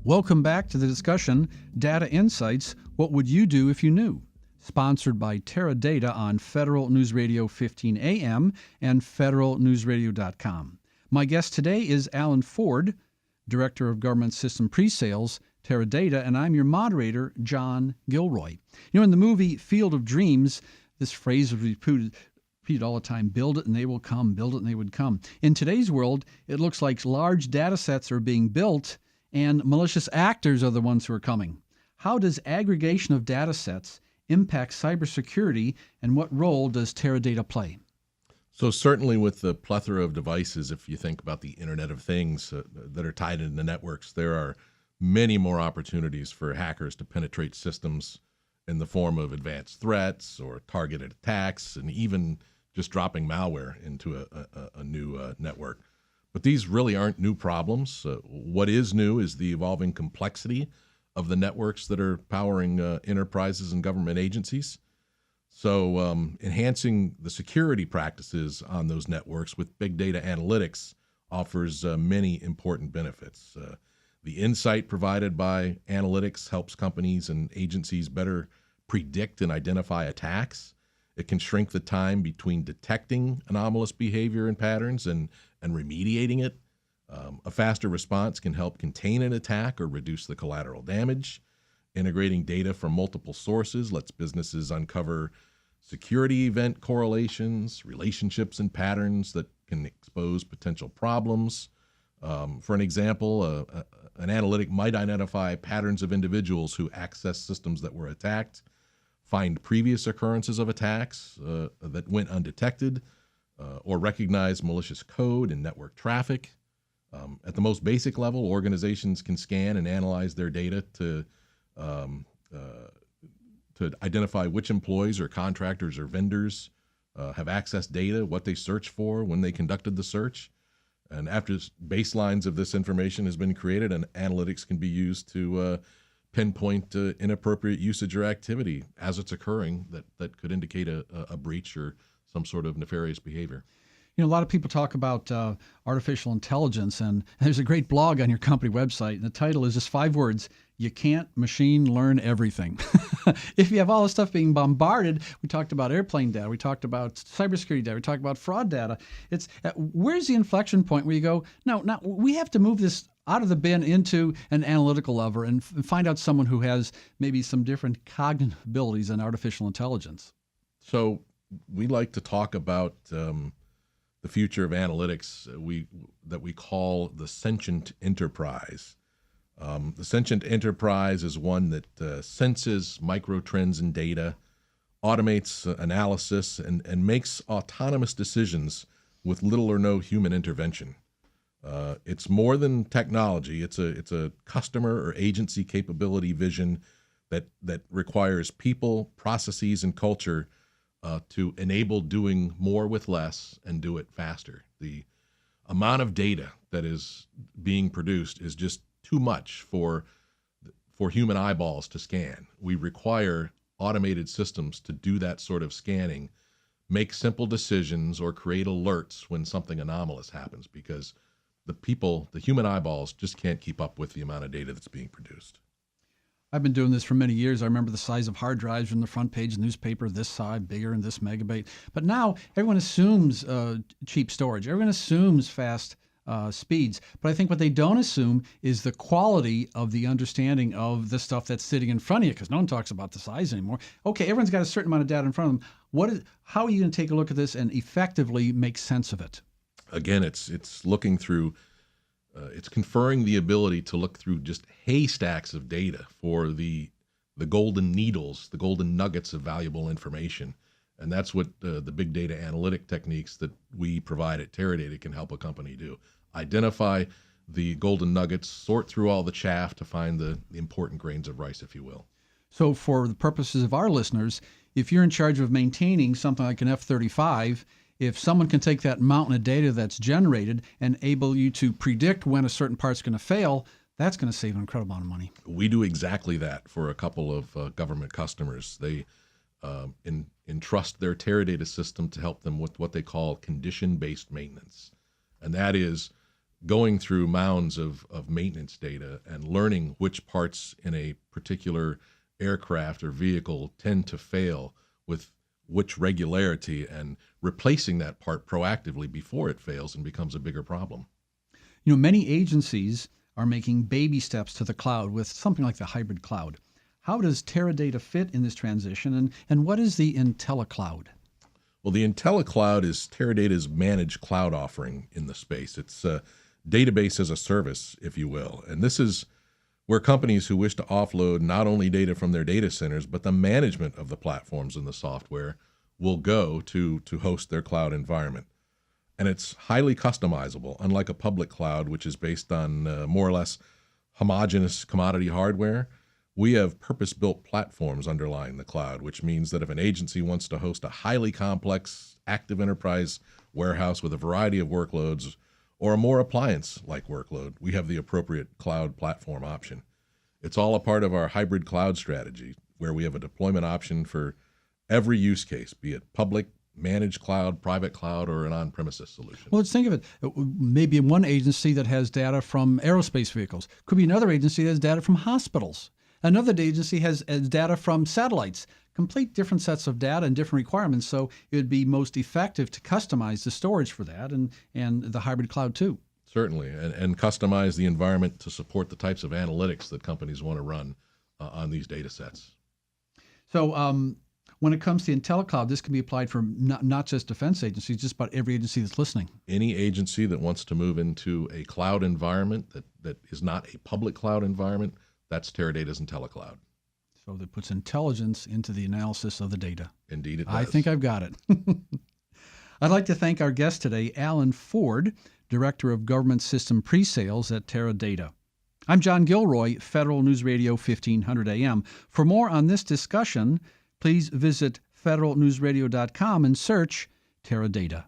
Welcome back to the discussion, Data Insights, What Would You Do If You Knew? Sponsored by Teradata on Federal News Radio 15 AM and federalnewsradio.com. My guest today is Alan Ford, Director of Government System Presales, Teradata, and I'm your moderator, John Gilroy. You know, in the movie Field of Dreams, this phrase was repeated all the time: build it and they will come, build it and they would come. In today's world, it looks like large data sets are being built and malicious actors are the ones who are coming. How does aggregation of data sets impact cybersecurity, and what role does Teradata play? So certainly with the plethora of devices, if you think about the Internet of Things that are tied into networks, there are many more opportunities for hackers to penetrate systems in the form of advanced threats or targeted attacks, and even just dropping malware into a new network. But these really aren't new problems. What is new is the evolving complexity of the networks that are powering enterprises and government agencies. So enhancing the security practices on those networks with big data analytics offers many important benefits. The insight provided by analytics helps companies and agencies better predict and identify attacks. It can shrink the time between detecting anomalous behavior and patterns and remediating it. A faster response can help contain an attack or reduce the collateral damage. Integrating data from multiple sources lets businesses uncover security event correlations, relationships, and patterns that can expose potential problems. For an example, an analytic might identify patterns of individuals who access systems that were attacked, find previous occurrences of attacks that went undetected, or recognize malicious code and network traffic. At the most basic level, organizations can scan and analyze their data to identify which employees or contractors or vendors have accessed data, what they searched for, when they conducted the search. And after baselines of this information has been created, and analytics can be used to pinpoint inappropriate usage or activity as it's occurring that could indicate a breach or some sort of nefarious behavior. You know, a lot of people talk about artificial intelligence, and there's a great blog on your company website, and the title is just 5 words: you can't machine learn everything. If you have all this stuff being bombarded, we talked about airplane data, we talked about cybersecurity data, we talked about fraud data. It's where's the inflection point where you go, no, we have to move this out of the bin into an analytical level and find out someone who has maybe some different cognitive abilities than artificial intelligence? So we like to talk about the future of analytics that we call the sentient enterprise. The sentient enterprise is one that senses micro trends in data, automates analysis, and makes autonomous decisions with little or no human intervention. It's more than technology. It's a customer or agency capability vision that requires people, processes, and culture to enable doing more with less and do it faster. The amount of data that is being produced is just too much for human eyeballs to scan. We require automated systems to do that sort of scanning, make simple decisions, or create alerts when something anomalous happens, because the human eyeballs just can't keep up with the amount of data that's being produced. I've been doing this for many years. I remember the size of hard drives from the front page of the newspaper, this size, bigger and this megabyte. But now everyone assumes cheap storage. Everyone assumes fast speeds. But I think what they don't assume is the quality of the understanding of the stuff that's sitting in front of you, because no one talks about the size anymore. Okay, everyone's got a certain amount of data in front of them. How are you going to take a look at this and effectively make sense of it? Again, it's looking through. It's conferring the ability to look through just haystacks of data for the golden needles, the golden nuggets of valuable information. And that's what the big data analytic techniques that we provide at Teradata can help a company do. Identify the golden nuggets, sort through all the chaff to find the important grains of rice, if you will. So for the purposes of our listeners, if you're in charge of maintaining something like an F-35, if someone can take that mountain of data that's generated and able you to predict when a certain part's going to fail, that's going to save an incredible amount of money. We do exactly that for a couple of government customers. They entrust their Teradata system to help them with what they call condition-based maintenance. And that is going through mounds of maintenance data and learning which parts in a particular aircraft or vehicle tend to fail with which regularity, and replacing that part proactively before it fails and becomes a bigger problem. Many agencies are making baby steps to the cloud with something like the hybrid cloud. How does Teradata fit in this transition, and what is the IntelliCloud? Well, the IntelliCloud is Teradata's managed cloud offering in the space. It's a database as a service, if you will. And this is where companies who wish to offload not only data from their data centers, but the management of the platforms and the software will go to host their cloud environment. And it's highly customizable, unlike a public cloud, which is based on more or less homogeneous commodity hardware. We have purpose-built platforms underlying the cloud, which means that if an agency wants to host a highly complex active enterprise warehouse with a variety of workloads, or a more appliance-like workload, we have the appropriate cloud platform option. It's all a part of our hybrid cloud strategy, where we have a deployment option for every use case, be it public, managed cloud, private cloud, or an on-premises solution. Well, let's think of it. Maybe one agency that has data from aerospace vehicles. Could be another agency that has data from hospitals. Another agency has data from satellites. Complete different sets of data and different requirements, so it would be most effective to customize the storage for that and the hybrid cloud too. Certainly, and customize the environment to support the types of analytics that companies want to run on these data sets. So when it comes to IntelliCloud, this can be applied for not just defense agencies, just about every agency that's listening. Any agency that wants to move into a cloud environment that is not a public cloud environment, that's Teradata's IntelliCloud. So that puts intelligence into the analysis of the data. Indeed it does. I think I've got it. I'd like to thank our guest today, Alan Ford, Director of Government System Pre-Sales at Teradata. I'm John Gilroy, Federal News Radio 1500 AM. For more on this discussion, please visit federalnewsradio.com and search Teradata.